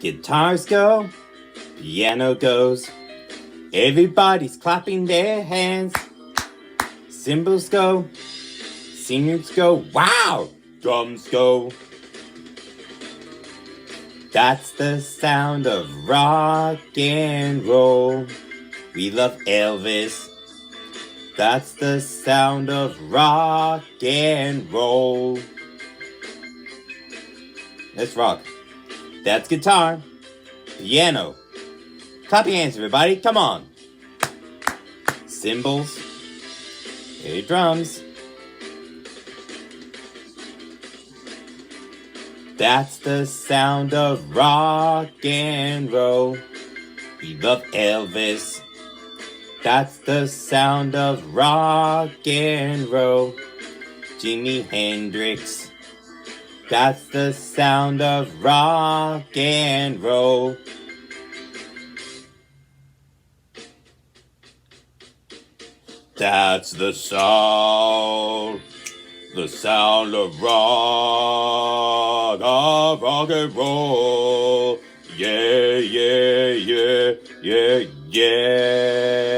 Guitars go, piano goes, everybody's clapping their hands. Cymbals go, singers go, wow! Drums go. That's the sound of rock and roll. We love Elvis. That's the sound of rock and roll. Let's rock. That's guitar, piano. Clap your hands, everybody. Come on. Cymbals. Hey, drums. That's the sound of rock and roll. We love Elvis. That's the sound of rock and roll. Jimi Hendrix. That's the sound of rock and roll. That's the sound of rock and roll. Yeah, yeah, yeah, yeah, yeah.